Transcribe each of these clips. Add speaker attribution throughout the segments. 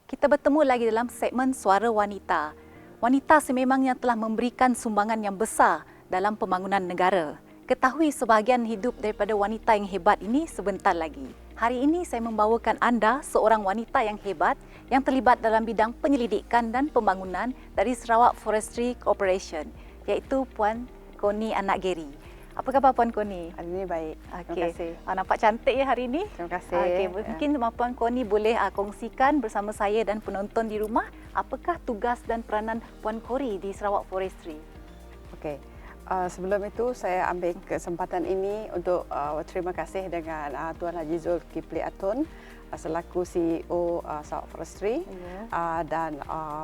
Speaker 1: Kita bertemu lagi dalam segmen Suara Wanita. Wanita sememangnya telah memberikan sumbangan yang besar dalam pembangunan negara. Ketahui sebahagian hidup daripada wanita yang hebat ini sebentar lagi. Hari ini saya membawakan anda seorang wanita yang hebat yang terlibat dalam bidang penyelidikan dan pembangunan dari Sarawak Forestry Corporation, iaitu Puan Connie Anak Geri. Apa khabar Puan Connie?
Speaker 2: Hari ini baik. Terima kasih.
Speaker 1: Nampak cantik ya hari ini.
Speaker 2: Terima kasih.
Speaker 1: Mungkin Puan Connie boleh kongsikan bersama saya dan penonton di rumah, apakah tugas dan peranan Puan Connie di Sarawak Forestry?
Speaker 2: Okey. Sebelum itu saya ambil kesempatan ini untuk terima kasih dengan Tuan Haji Zulkifli Atun selaku CEO Sarawak Forestry dan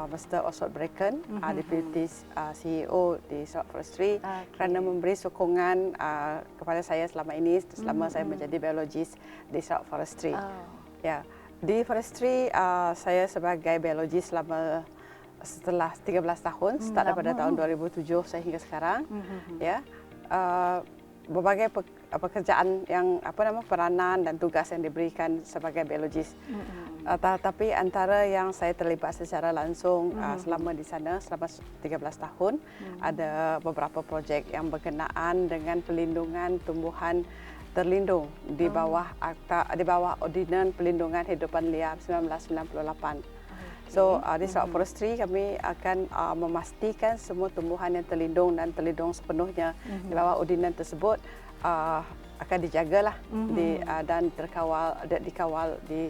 Speaker 2: Mr. Oswald Bracken, Deputy CEO di Sarawak Forestry kerana memberi sokongan kepada saya selama ini selama saya menjadi biologis di Sarawak Forestry. Ya, di Forestry saya sebagai biologis setelah 13 tahun, start daripada tahun 2007 sehingga sekarang. Ya, berbagai pekerjaan yang peranan dan tugas yang diberikan sebagai biologis. Tapi antara yang saya terlibat secara langsung selama di sana selama 13 tahun ada beberapa projek yang berkenaan dengan pelindungan tumbuhan terlindung di bawah Ordinan Pelindungan Hidupan Liar 1998. So, di Sarawak Forestry kami akan memastikan semua tumbuhan yang terlindung dan terlindung sepenuhnya di bawah ordinan tersebut akan dijagalah dan dikawal di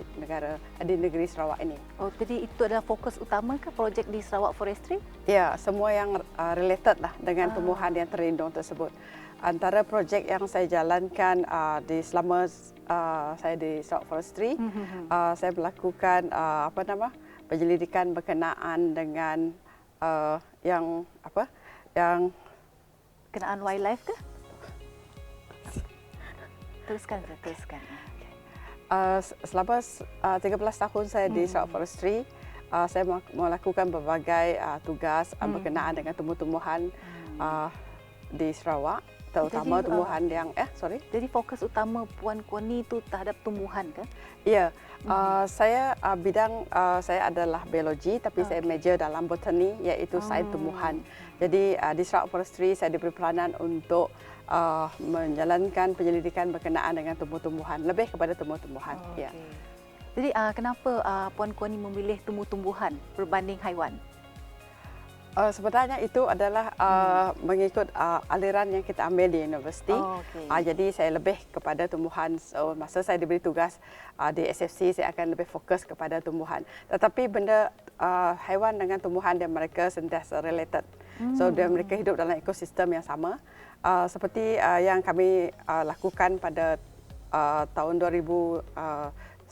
Speaker 2: negeri Sarawak ini.
Speaker 1: Oh, jadi itu adalah fokus utama ke projek di Sarawak Forestry?
Speaker 2: Ya, semua yang related lah dengan tumbuhan yang terlindung tersebut. Antara projek yang saya jalankan selama saya di Sarawak Forestry, saya melakukan penyelidikan berkenaan dengan yang
Speaker 1: kenaan wildlife ke? Teruskan.
Speaker 2: Selama 13 tahun saya di Sarawak Forestry, saya melakukan berbagai tugas berkenaan dengan tumbuh-tumbuhan di Sarawak, terutama tumbuhan yang
Speaker 1: Jadi fokus utama Puan Connie itu terhadap tumbuhan ke?
Speaker 2: Ya, saya saya adalah biologi tapi saya major dalam botani iaitu sains tumbuhan. Jadi di Sarawak Forestry saya diberi peranan untuk menjalankan penyelidikan berkenaan dengan tumbuh-tumbuhan, lebih kepada tumbuh-tumbuhan. Ya.
Speaker 1: Jadi kenapa Puan Connie memilih tumbuh-tumbuhan berbanding haiwan?
Speaker 2: Sebenarnya itu adalah mengikut aliran yang kita ambil di universiti. Jadi saya lebih kepada tumbuhan. So, masa saya diberi tugas di SFC, saya akan lebih fokus kepada tumbuhan. Tetapi benda haiwan dengan tumbuhan dan mereka sentiasa related. So mereka hidup dalam ekosistem yang sama. Seperti yang kami lakukan pada tahun 2009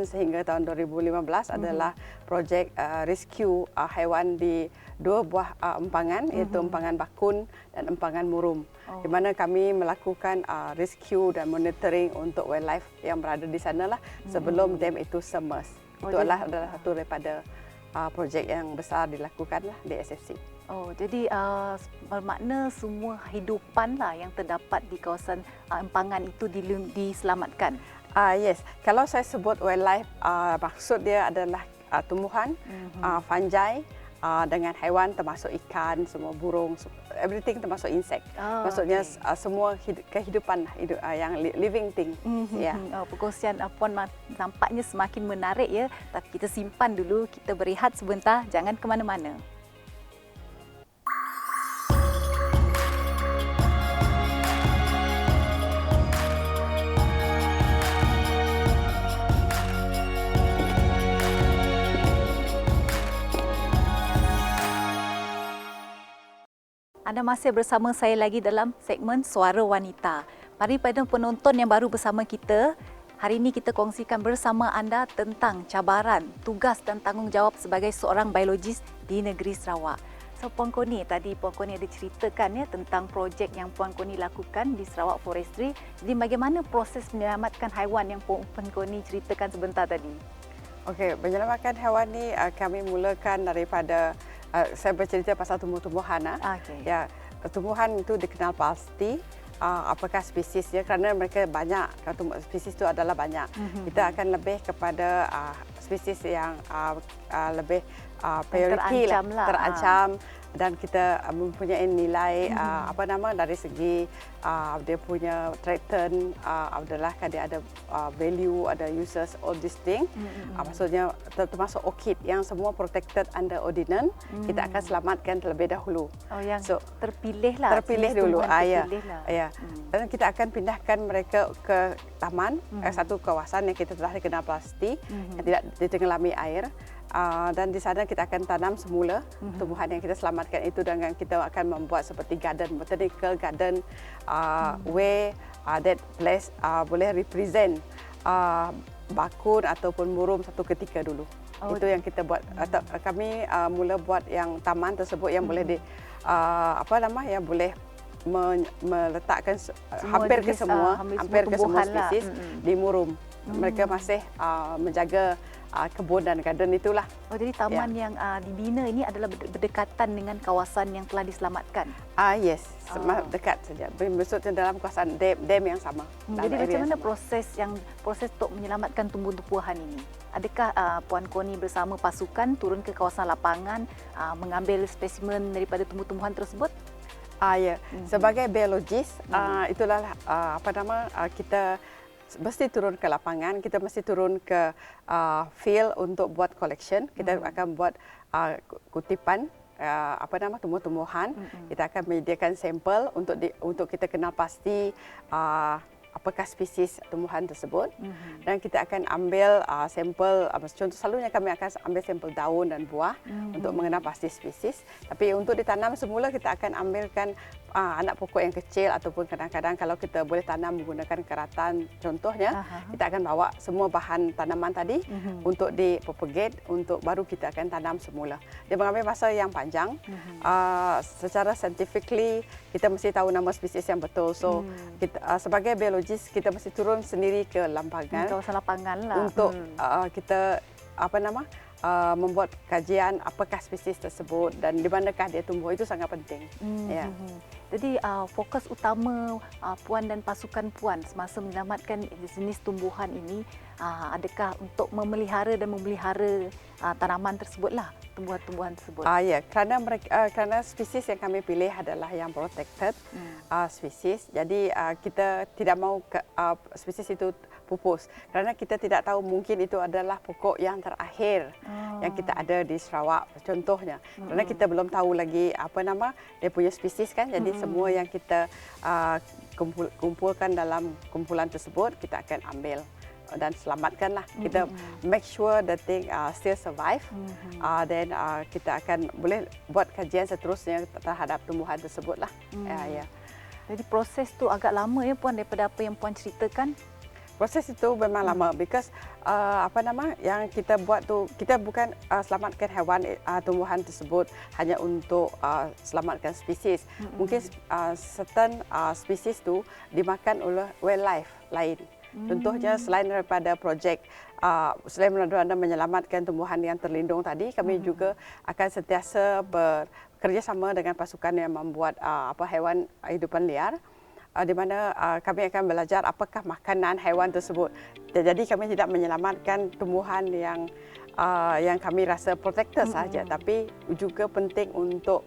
Speaker 2: sehingga tahun 2015 adalah projek rescue haiwan di dua buah empangan, iaitu empangan bakun dan empangan murum, di mana kami melakukan rescue dan monitoring untuk wildlife yang berada di sana lah sebelum dam itu submerge. Itu adalah satu daripada projek yang besar dilakukan lah di SFC.
Speaker 1: Oh, jadi bermakna semua hidupan lah yang terdapat di kawasan empangan itu diselamatkan.
Speaker 2: Yes, kalau saya sebut wildlife, maksud dia adalah tumbuhan, fungi, dengan haiwan termasuk ikan, semua burung, everything termasuk insek. Maksudnya semua kehidupan yang living thing.
Speaker 1: Perkongsian Puan nampaknya semakin menarik ya. Tapi kita simpan dulu, kita berehat sebentar, jangan ke mana-mana. Anda masih bersama saya lagi dalam segmen Suara Wanita. Mari pada penonton yang baru bersama kita, hari ini kita kongsikan bersama anda tentang cabaran, tugas dan tanggungjawab sebagai seorang biologis di negeri Sarawak. So Puan Connie, tadi Puan Connie ada ceritakan ya tentang projek yang Puan Connie lakukan di Sarawak Forestry. Jadi bagaimana proses menyelamatkan haiwan yang Puan Connie ceritakan sebentar tadi?
Speaker 2: Okey, menyelamatkan haiwan ni kami mulakan daripada saya bercerita pasal tumbuh-tumbuhan. Ya, tumbuhan itu dikenal pasti apakah spesiesnya, kerana mereka banyak, spesies itu adalah banyak. Kita akan lebih kepada spesies yang lebih priority terancam dan kita mempunyai nilai dari segi dia punya threaten adalah kan dia ada value, ada uses, all these thing. Maksudnya termasuk orchid yang semua protected under ordinance, kita akan selamatkan terlebih dahulu.
Speaker 1: Oh, yang terpilih lah.
Speaker 2: Terpilih dulu.
Speaker 1: Terpilih lah.
Speaker 2: Ya. Dan kita akan pindahkan mereka ke taman, satu kawasan yang kita telah dikenal pasti, yang tidak ditenggelami air. Dan di sana kita akan tanam semula tumbuhan yang kita selamatkan itu, dengan kita akan membuat seperti garden, botanical garden, where that place boleh represent bakun ataupun murum satu ketika dulu. Itu yang kita buat. Kami mula buat yang taman tersebut yang boleh yang boleh meletakkan hampir ke semua spesies di murum. Mereka masih menjaga kebun dan garden itulah.
Speaker 1: Oh, jadi taman yang dibina ini adalah berdekatan dengan kawasan yang telah diselamatkan.
Speaker 2: Yes, dekat saja. Maksudnya dalam kawasan dam yang sama.
Speaker 1: Jadi macam mana proses untuk menyelamatkan tumbuh-tumbuhan ini? Adakah Puan Connie bersama pasukan turun ke kawasan lapangan mengambil spesimen daripada tumbuh-tumbuhan tersebut?
Speaker 2: Ya, sebagai biologis itulah kita mesti turun ke lapangan, kita mesti turun ke field untuk buat collection. Kita akan buat kutipan tumbuh-tumbuhan. Kita akan menyediakan sampel untuk kita kenal pasti apakah spesies tumbuhan tersebut. Dan kita akan ambil sampel, contoh selalunya kami akan ambil sampel daun dan buah untuk mengenal pasti spesies. Tapi untuk ditanam semula kita akan ambilkan anak pokok yang kecil, ataupun kadang-kadang kalau kita boleh tanam menggunakan keratan contohnya, kita akan bawa semua bahan tanaman tadi untuk dipropagate, untuk baru kita akan tanam semula. Dia mengambil masa yang panjang. Secara scientifically kita mesti tahu nama spesies yang betul. So kita sebagai biologis kita mesti turun sendiri ke lapangan,
Speaker 1: kawasan lapangan lah,
Speaker 2: untuk kita membuat kajian apakah spesies tersebut dan di manakah dia tumbuh. Itu sangat penting.
Speaker 1: Jadi fokus utama Puan dan pasukan Puan semasa menyelamatkan jenis tumbuhan ini adakah untuk memelihara dan memelihara tanaman tersebutlah, tumbuhan-tumbuhan tersebut?
Speaker 2: Ya, kerana spesies yang kami pilih adalah yang protected spesies. Jadi kita tidak mahu spesies itu pupus, kerana kita tidak tahu, mungkin itu adalah pokok yang terakhir yang kita ada di Sarawak contohnya. Kerana kita belum tahu lagi dia punya spesies kan. Jadi semua yang kita kumpulkan dalam kumpulan tersebut kita akan ambil dan selamatkanlah. Kita make sure the thing still survive. Then kita akan boleh buat kajian seterusnya terhadap tumbuhan tersebutlah.
Speaker 1: Jadi proses tu agak lama ya Puan, daripada apa yang Puan ceritakan.
Speaker 2: Proses itu memang lama, because yang kita buat tu, kita bukan selamatkan hewan tumbuhan tersebut hanya untuk selamatkan spesies. Mungkin certain spesies tu dimakan oleh wildlife lain. Contohnya selain daripada projek selain daripada menyelamatkan tumbuhan yang terlindung tadi, kami juga akan sentiasa bekerjasama dengan pasukan yang membuat hewan hidupan liar, di mana kami akan belajar apakah makanan haiwan tersebut. Jadi kami tidak menyelamatkan tumbuhan yang kami rasa protected saja, tapi juga penting untuk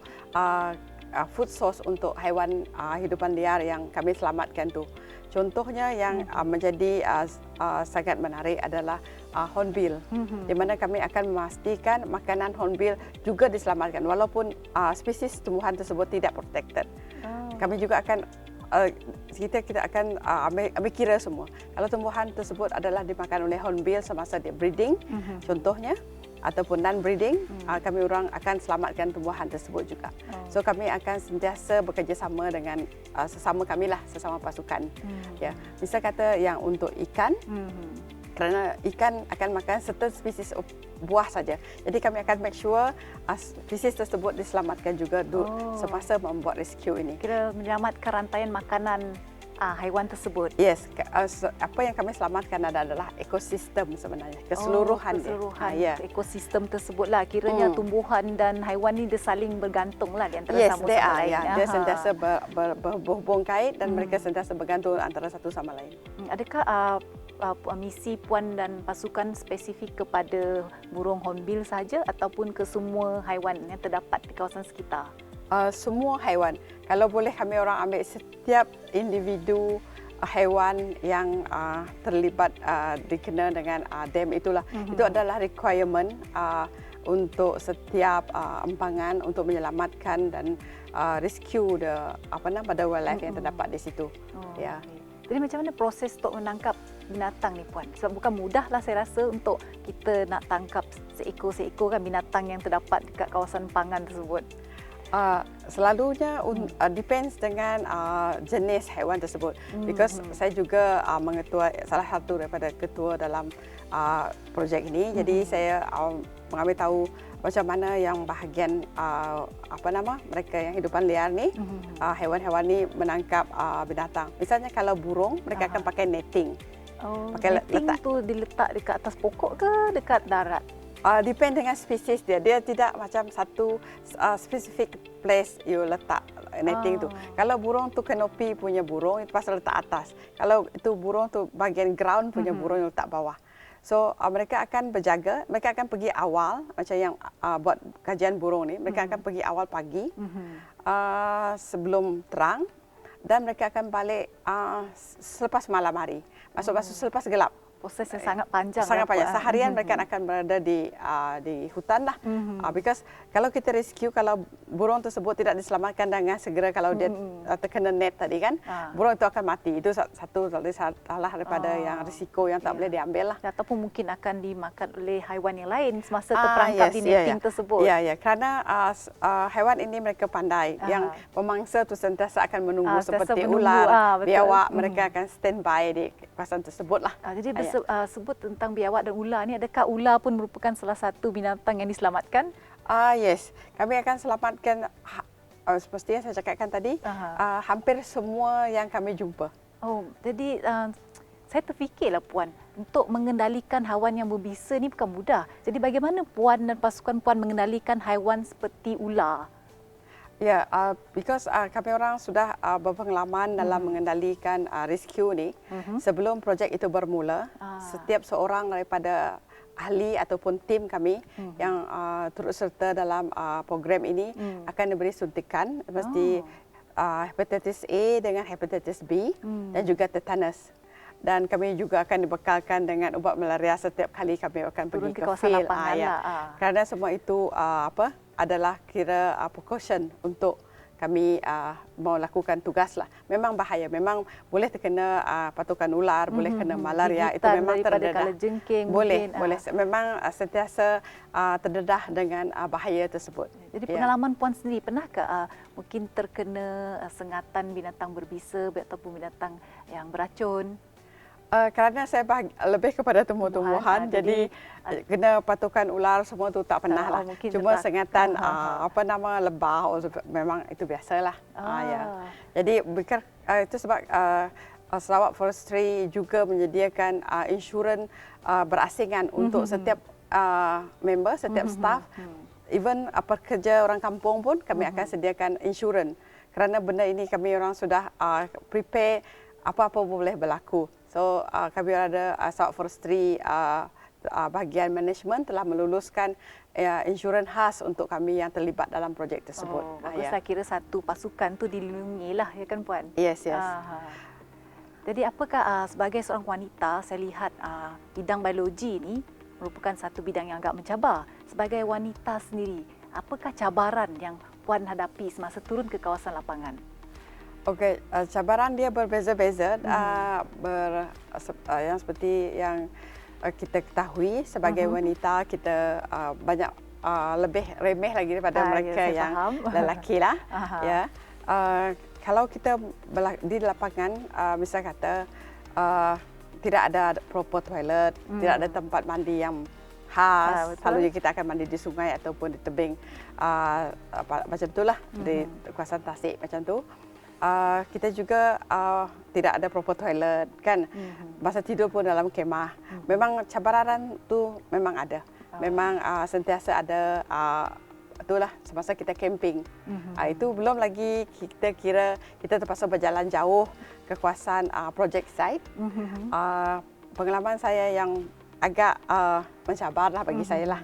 Speaker 2: food source untuk haiwan hidupan liar yang kami selamatkan tu. Contohnya yang menjadi sangat menarik adalah hornbill, di mana kami akan memastikan makanan hornbill juga diselamatkan walaupun spesies tumbuhan tersebut tidak protected. Kami juga akan kita akan ambil kira semua. Kalau tumbuhan tersebut adalah dimakan oleh hornbill semasa dia breeding, contohnya, ataupun non-breeding, kami orang akan selamatkan tumbuhan tersebut juga. So kami akan sentiasa bekerjasama dengan sesama kami lah, sesama pasukan. Ya, misal kata yang untuk ikan, kerana ikan akan makan certain spesies buah saja. Jadi kami akan make sure spesies tersebut diselamatkan juga semasa membuat rescue ini.
Speaker 1: Kira menyelamatkan rantaian makanan haiwan tersebut.
Speaker 2: Yes, apa yang kami selamatkan adalah ekosistem sebenarnya, keseluruhan
Speaker 1: keseluruhan
Speaker 2: dia.
Speaker 1: ekosistem tersebutlah. Kiranya tumbuhan dan haiwan ni dia saling bergantunglah di antara
Speaker 2: Yes,
Speaker 1: sama
Speaker 2: they
Speaker 1: sama
Speaker 2: are.
Speaker 1: lain.
Speaker 2: Dia sentiasa berhubung kait dan mereka sentiasa bergantung antara satu sama lain.
Speaker 1: Adakah misi Puan dan pasukan spesifik kepada burung hornbill saja ataupun ke semua haiwan yang terdapat di kawasan sekitar?
Speaker 2: Semua haiwan. Kalau boleh kami orang ambil setiap individu haiwan yang terlibat dikena dengan dam itulah. Itu adalah requirement untuk setiap empangan untuk menyelamatkan dan rescue the wildlife yang terdapat di situ.
Speaker 1: Ya. Jadi macam mana proses untuk menangkap binatang ni Puan? Sebab bukan mudahlah saya rasa untuk kita nak tangkap seekor-seekor kan binatang yang terdapat dekat kawasan empangan tersebut.
Speaker 2: Selalunya depends dengan jenis haiwan tersebut. Because saya juga salah satu daripada ketua dalam projek ini. Jadi saya mengambil tahu macam mana yang bahagian mereka yang hidupan liar ni, haiwan-haiwan ni menangkap binatang. Misalnya kalau burung, mereka akan pakai netting.
Speaker 1: Netting tu diletak dekat atas pokok ke dekat darat?
Speaker 2: Depend dengan spesies dia. Dia tidak macam satu specific place you letak netting tu. Kalau burung tu kanopi punya burung, itu pasal letak atas. Kalau itu burung tu bahagian ground punya burung, you letak bawah. So mereka akan berjaga, mereka akan pergi awal macam yang buat kajian burung ni, mereka akan pergi awal pagi sebelum terang dan mereka akan balik selepas malam hari. Maksud selepas gelap.
Speaker 1: Proses yang sangat panjang.
Speaker 2: Sangat panjang. Seharian mereka akan berada di hutan lah. Because kalau kita rescue, kalau burung tersebut tidak diselamatkan dengan segera, kalau dia terkena net tadi kan, burung itu akan mati. Itu satu salah daripada yang risiko yang tak boleh diambil lah.
Speaker 1: Ataupun mungkin akan dimakan oleh haiwan yang lain semasa terperangkap di netting tersebut.
Speaker 2: Ya, kerana haiwan ini mereka pandai. Yang pemangsa tu sentiasa akan menunggu seperti ular, biawak, mereka akan standby di kawasan tersebut lah.
Speaker 1: Jadi sebut tentang biawak dan ular ni, adakah ular pun merupakan salah satu binatang yang diselamatkan?
Speaker 2: Yes, kami akan selamatkan seperti yang saya cakapkan tadi, hampir semua yang kami jumpa.
Speaker 1: Jadi saya terfikirlah Puan, untuk mengendalikan haiwan yang berbisa ni bukan mudah. Jadi bagaimana Puan dan pasukan Puan mengendalikan haiwan seperti ular?
Speaker 2: Ya, because kami orang sudah berpengalaman dalam mengendalikan rescue ni. Sebelum projek itu bermula, setiap seorang daripada ahli ataupun tim kami yang turut serta dalam program ini akan diberi suntikan seperti hepatitis A dengan hepatitis B dan juga tetanus. Dan kami juga akan dibekalkan dengan ubat malaria setiap kali kami akan pergi ke field. Kerana semua itu adalah kira precaution untuk kami melakukan tugas lah. Memang bahaya, memang boleh terkena patukan ular, boleh kena malaria, itu memang terdedah. Boleh. Memang sentiasa terdedah dengan bahaya tersebut.
Speaker 1: Jadi pengalaman Puan sendiri, pernahkah mungkin terkena sengatan binatang berbisa ataupun binatang yang beracun?
Speaker 2: Kerana saya lebih kepada tumbuh-tumbuhan, jadi kena patukan ular semua tu tak pernah lah. Cuma sengatan lebah, memang itu biasalah. Jadi itu sebab Sarawak Forestry juga menyediakan insurans berasingan untuk setiap member, setiap staff. Even pekerja orang kampung pun kami akan sediakan insurans. Kerana benda ini kami orang sudah prepare apa-apa boleh berlaku. So kami ada Sarawak Forestry bahagian management telah meluluskan insurans khas untuk kami yang terlibat dalam projek tersebut.
Speaker 1: Bagus, saya kira satu pasukan tu dilindungilah, ya kan Puan?
Speaker 2: Yes.
Speaker 1: Jadi apakah sebagai seorang wanita, saya lihat bidang biologi ini merupakan satu bidang yang agak mencabar. Sebagai wanita sendiri, apakah cabaran yang Puan hadapi semasa turun ke kawasan lapangan?
Speaker 2: Okey, cabaran dia berbeza-beza. Yang seperti yang kita ketahui sebagai wanita, kita banyak lebih remeh lagi daripada mereka yang lelaki lah. Kalau kita di lapangan, misal kata tidak ada proper toilet, tidak ada tempat mandi yang khas. Selalunya kita akan mandi di sungai ataupun di tebing macam itulah di kawasan tasik macam tu. Kita juga tidak ada proper toilet kan. Masa tidur pun dalam kemah. Memang cabaran tu memang ada. Memang sentiasa ada itulah semasa kita camping. Itu belum lagi kita kira kita terpaksa berjalan jauh ke kawasan project site. Pengalaman saya yang agak mencabarlah bagi saya lah.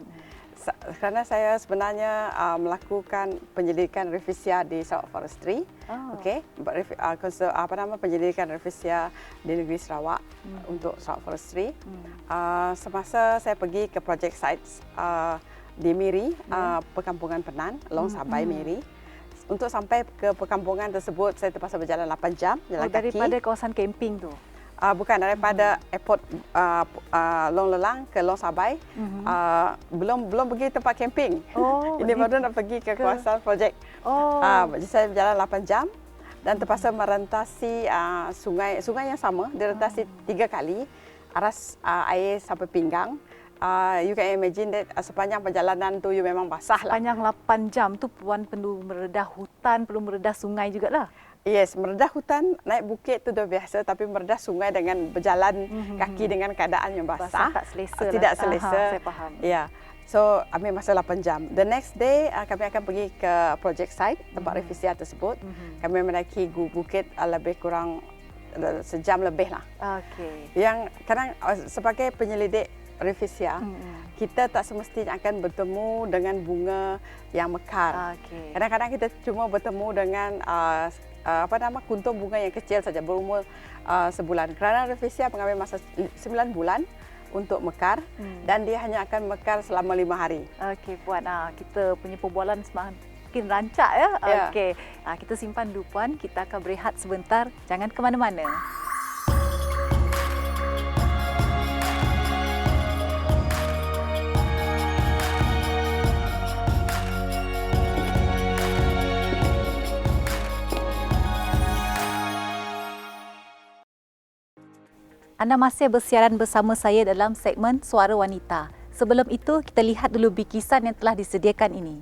Speaker 2: Kerana saya sebenarnya melakukan penyelidikan revisia di Sarawak Forestry, okey, penyelidikan revisia di negeri Sarawak untuk Sarawak Forestry. Semasa saya pergi ke project sites di Miri, perkampungan Penan, Long Sabai Miri. Untuk sampai ke perkampungan tersebut, saya terpaksa berjalan 8 jam jalan kaki.
Speaker 1: Daripada kawasan camping tu?
Speaker 2: Bukan, daripada airport Long Lelang ke Long Sabai. Belum pergi tempat camping. Ini baru nak pergi ke kawasan projek. Jadi saya berjalan 8 jam dan terpaksa merentasi sungai yang sama, direntasi 3 kali, aras air sampai pinggang. You can imagine that sepanjang perjalanan tu you memang basah lah.
Speaker 1: Sepanjang 8 jam tu Puan perlu meredah hutan, perlu meredah sungai jugalah.
Speaker 2: Yes, meredah hutan, naik bukit tu dah biasa, tapi meredah sungai dengan berjalan kaki dengan keadaan yang basah.
Speaker 1: Tak selesa
Speaker 2: tidak
Speaker 1: lah.
Speaker 2: selesa.
Speaker 1: Saya faham.
Speaker 2: Ya. So, ambil masa 8 jam. The next day, kami akan pergi ke project site, tempat revisia tersebut. Kami menaiki bukit lebih kurang sejam lebih lah.
Speaker 1: Okey.
Speaker 2: Yang kadang sebagai penyelidik revisia, kita tak semestinya akan bertemu dengan bunga yang mekar. Kadang-kadang kita cuma bertemu dengan kuntung bunga yang kecil saja, berumur sebulan. Kerana revisia mengambil masa 9 bulan untuk mekar dan dia hanya akan mekar selama 5 hari.
Speaker 1: Okey Puan, kita punya perbualan semakin rancak ya. Okey, kita simpan dulu Puan, kita akan berehat sebentar. Jangan ke mana-mana. Anda masih bersiaran bersama saya dalam segmen Suara Wanita. Sebelum itu, kita lihat dulu bikisan yang telah disediakan ini.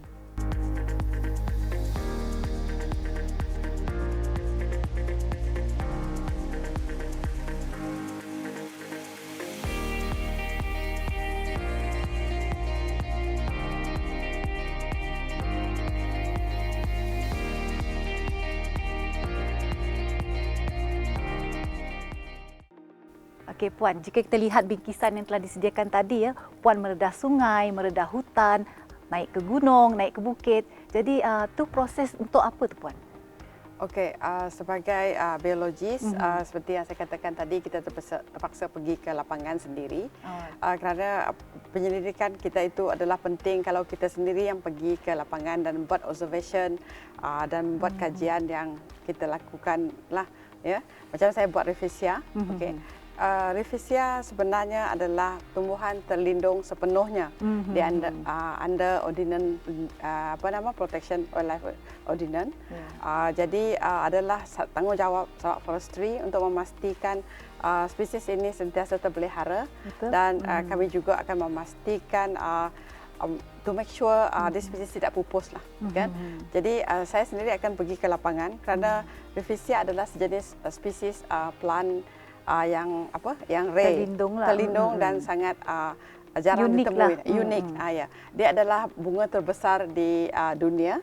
Speaker 1: Okey Puan, jika kita lihat bingkisan yang telah disediakan tadi ya, Puan meredah sungai, meredah hutan, naik ke gunung, naik ke bukit. Jadi tu proses untuk apa tu Puan?
Speaker 2: Okey, sebagai biologis, seperti yang saya katakan tadi, kita terpaksa pergi ke lapangan sendiri. Kerana penyelidikan kita itu adalah penting kalau kita sendiri yang pergi ke lapangan dan buat observation dan buat kajian yang kita lakukan lah. Ya, macam saya buat revisia. Okey. Revisia sebenarnya adalah tumbuhan terlindung sepenuhnya di under Ordinance Protection Wildlife Ordinance. Jadi adalah tanggungjawab Sarawak Forestry untuk memastikan spesies ini sentiasa terpelihara. Betul. Dan kami juga akan memastikan to make sure spesies tidak pupus lah, kan? Jadi saya sendiri akan pergi ke lapangan kerana revisia adalah sejenis spesies plant yang rare, terlindung dan sangat jarang
Speaker 1: unik
Speaker 2: ditemui,
Speaker 1: lah.
Speaker 2: unik. Ya. Dia adalah bunga terbesar di dunia.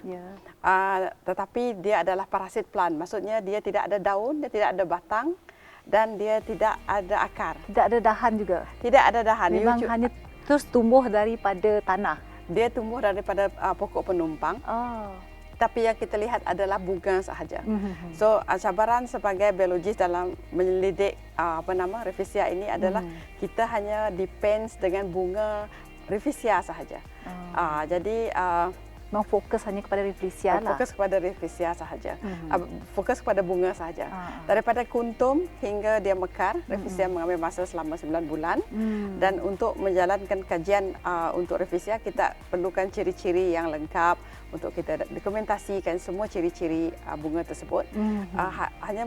Speaker 2: Tetapi dia adalah parasit plant. Maksudnya dia tidak ada daun, dia tidak ada batang dan dia tidak ada akar.
Speaker 1: Tidak ada dahan juga.
Speaker 2: Tidak ada dahan.
Speaker 1: Memang hanya terus tumbuh daripada tanah.
Speaker 2: Dia tumbuh daripada pokok penumpang. Tapi yang kita lihat adalah bunga sahaja. So cabaran sebagai biologis dalam menyelidik revisia ini adalah kita hanya depends dengan bunga revisia sahaja. Jadi
Speaker 1: memang fokus hanya kepada revisia lah.
Speaker 2: Fokus kepada revisia sahaja. Fokus kepada bunga sahaja. Daripada kuntum hingga dia mekar, revisia mengambil masa selama 9 bulan. Dan untuk menjalankan kajian untuk revisia, kita perlukan ciri-ciri yang lengkap untuk kita dokumentasikan semua ciri-ciri bunga tersebut. Hanya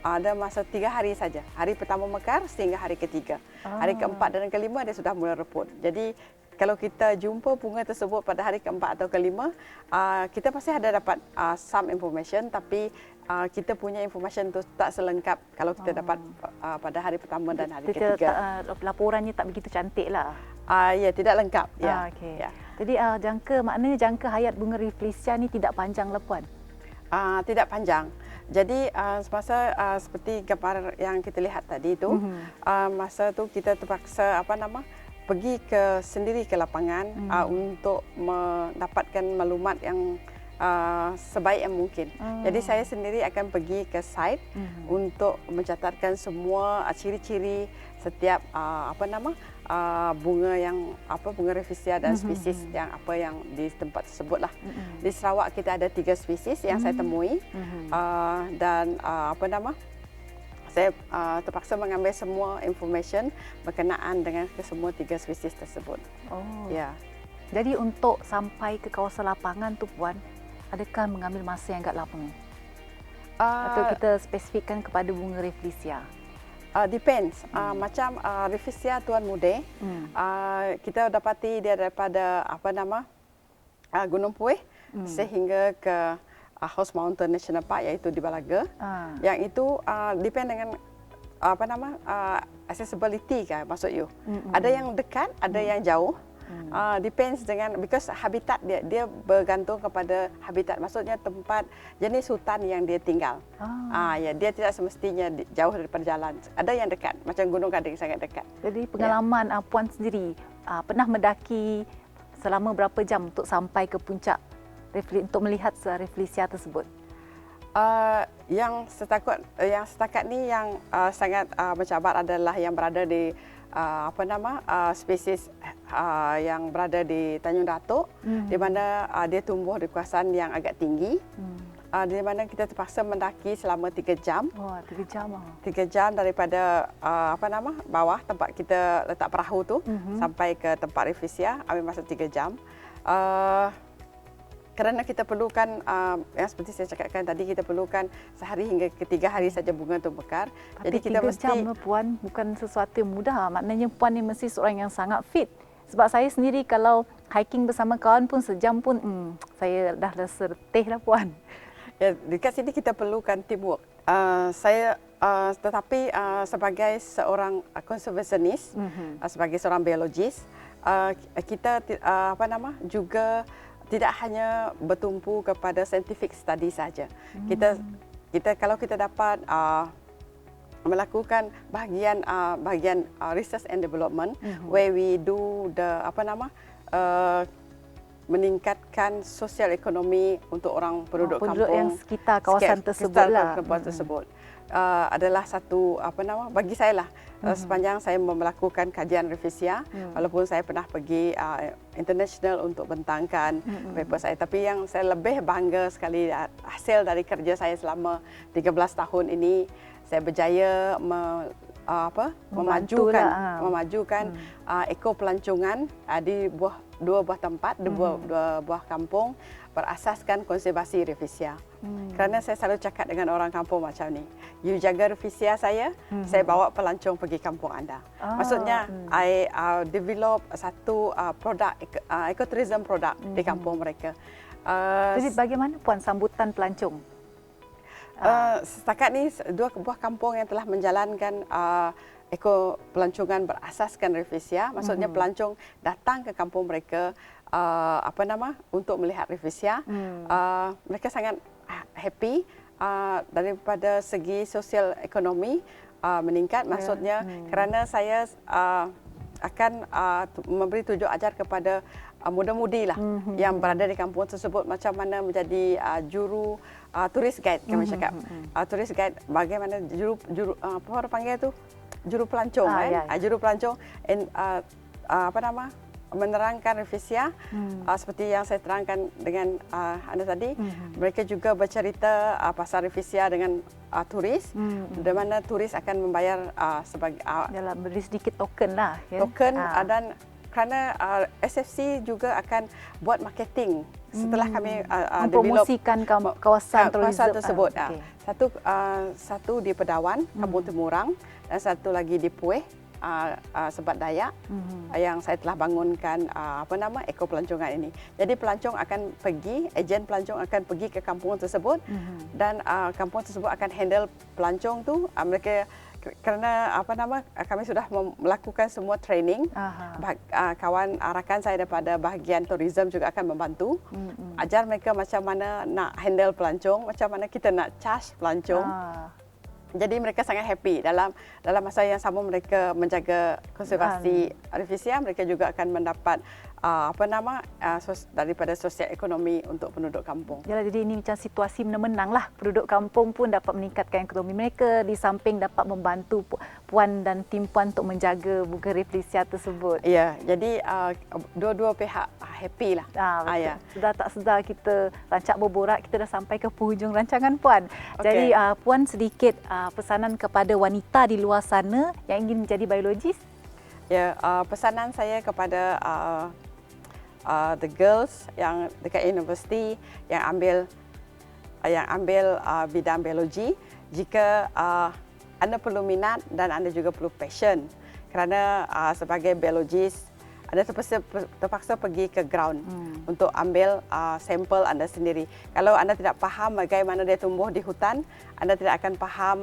Speaker 2: ada masa 3 hari saja. Hari pertama mekar sehingga hari ketiga. Hari keempat dan kelima dia sudah mula reput. Jadi kalau kita jumpa bunga tersebut pada hari keempat atau kelima, kita pasti ada dapat some information, tapi kita punya information tu tak selengkap kalau kita dapat pada hari pertama dan hari
Speaker 1: Kita
Speaker 2: ketiga.
Speaker 1: laporannya tak begitu cantik lah.
Speaker 2: Ya, tidak lengkap. Ya.
Speaker 1: Okey.
Speaker 2: Ya.
Speaker 1: Jadi maknanya jangka hayat bunga Rafflesia ni tidak panjang lah Puan.
Speaker 2: Tidak panjang. Jadi semasa seperti gambar yang kita lihat tadi itu, masa tu kita terpaksa pergi sendiri ke lapangan untuk mendapatkan maklumat yang sebaik yang mungkin. Jadi saya sendiri akan pergi ke site untuk mencatatkan semua ciri-ciri setiap bunga bunga Rafflesia dan spesies yang di tempat tersebut lah. Di Sarawak kita ada 3 spesies yang saya temui dan saya terpaksa mengambil semua information berkenaan dengan semua 3 spesies tersebut. Ya.
Speaker 1: Jadi untuk sampai ke kawasan lapangan tu Puan, adakah mengambil masa yang agak lama? Atau kita spesifikkan kepada bunga Rafflesia?
Speaker 2: Depends. Macam Rafflesia Tuan Muda, kita dapati dia daripada Gunung Puih sehingga ke Horse Mountain National Park, iaitu di Balaga. Yang itu depend dengan accessibility kan, maksud you. Ada yang dekat, ada yang jauh. Depends dengan because habitat dia bergantung kepada habitat, maksudnya tempat jenis hutan yang dia tinggal. Ya, dia tidak semestinya jauh daripada jalan. Ada yang dekat, macam Gunung Gading sangat dekat.
Speaker 1: Jadi pengalaman Puan sendiri pernah mendaki selama berapa jam untuk sampai ke puncak untuk melihat Rafflesia tersebut? Yang setakat ni yang sangat mencabar adalah yang berada di spesies yang berada di Tanjung Datuk, di mana dia tumbuh di kawasan yang agak tinggi, di mana kita terpaksa mendaki selama 3 jam. 3 jam.
Speaker 2: 3 jam daripada bawah tempat kita letak perahu tu sampai ke tempat Rafflesia, ambil masa 3 jam. Kerana kita perlukan, yang seperti saya cakapkan tadi, kita perlukan sehari hingga 3 hari saja bunga itu mekar.
Speaker 1: Tapi
Speaker 2: jadi kita
Speaker 1: 3
Speaker 2: mesti
Speaker 1: jam Puan bukan sesuatu yang mudah. Maknanya Puan ni mesti seorang yang sangat fit. Sebab saya sendiri kalau hiking bersama kawan pun sejam pun saya dah rasa letih lah Puan.
Speaker 2: Ya, dekat sini kita perlukan teamwork. Tetapi sebagai seorang conservationist, sebagai seorang biologis, kita juga tidak hanya bertumpu kepada scientific study saja. Kita kalau kita dapat melakukan bahagian research and development, where we do the meningkatkan sosial ekonomi untuk orang penduduk kampung
Speaker 1: yang sekitar kawasan tersebut lah.
Speaker 2: Adalah satu bagi saya lah, sepanjang saya melakukan kajian Rafflesia, walaupun saya pernah pergi international untuk bentangkan paper saya, tapi yang saya lebih bangga sekali hasil dari kerja saya selama 13 tahun ini, saya berjaya memajukan ekopelancongan di dua buah tempat, dua buah kampung berasaskan konservasi Rafflesia. Kerana saya selalu cakap dengan orang kampung macam ni, you jaga Rafflesia saya bawa pelancong pergi kampung anda. Maksudnya, I develop satu produk, ecotourism produk di kampung mereka.
Speaker 1: Jadi bagaimana Puan sambutan pelancong?
Speaker 2: Setakat ni 2 buah kampung yang telah menjalankan pelancongan berasaskan Rafflesia. Maksudnya pelancong datang ke kampung mereka untuk melihat Rafflesia. Mereka sangat happy daripada segi sosial ekonomi meningkat. Maksudnya kerana saya akan memberi tunjuk ajar kepada muda-mudi lah yang berada di kampung tersebut macam mana menjadi juru tourist guide, kami cakap. Tourist guide, bagaimana apa orang panggil tu? Juru pelancong juru pelancong menerangkan Rafflesia seperti yang saya terangkan dengan anda tadi. Mereka juga bercerita pasal Rafflesia dengan turis, di mana turis akan membayar sebagai
Speaker 1: dalam beri sedikit token lah.
Speaker 2: Token dan kerana SFC juga akan buat marketing setelah kami
Speaker 1: mempromosikan kawasan
Speaker 2: tersebut. Satu di Pedawan, Kampung Temurang, dan satu lagi di Puih, Sebat Dayak yang saya telah bangunkan Eko Pelancongan ini. Jadi pelancong akan pergi, ejen pelancong akan pergi ke kampung tersebut dan kampung tersebut akan handle pelancong tu. Mereka kerana kami sudah melakukan semua training. Kawan rakan saya daripada bahagian tourism juga akan membantu. Ajar mereka macam mana nak handle pelancong, macam mana kita nak charge pelancong. Jadi mereka sangat happy dalam masa yang sama mereka menjaga konservasi artifisial, mereka juga akan mendapat daripada sosial ekonomi untuk penduduk kampung.
Speaker 1: Yalah, jadi ini macam situasi menang-menang lah. Penduduk kampung pun dapat meningkatkan ekonomi mereka, di samping dapat membantu puan dan tim puan untuk menjaga buku reflesia tersebut.
Speaker 2: Ya, jadi dua-dua pihak happy lah.
Speaker 1: Betul.
Speaker 2: Ya.
Speaker 1: Sudah tak sedar kita rancak berborak, kita dah sampai ke penghujung rancangan puan.
Speaker 2: Okey.
Speaker 1: Jadi puan sedikit pesanan kepada wanita di luar sana yang ingin menjadi biologis.
Speaker 2: Ya, pesanan saya kepada the girls yang dekat universiti yang ambil bidang biologi, jika anda perlu minat dan anda juga perlu passion, kerana sebagai biologis anda terpaksa pergi ke ground untuk ambil sampel anda sendiri. Kalau anda tidak faham bagaimana dia tumbuh di hutan, anda tidak akan faham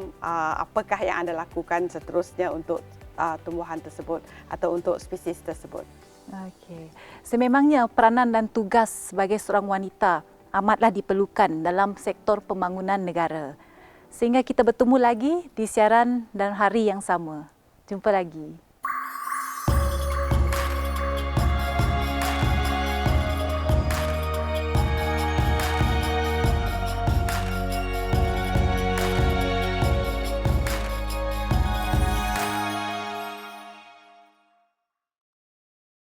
Speaker 2: apakah yang anda lakukan seterusnya untuk tumbuhan tersebut atau untuk spesies tersebut.
Speaker 1: Okey. Sememangnya peranan dan tugas sebagai seorang wanita amatlah diperlukan dalam sektor pembangunan negara. Sehingga kita bertemu lagi di siaran dan hari yang sama. Jumpa lagi.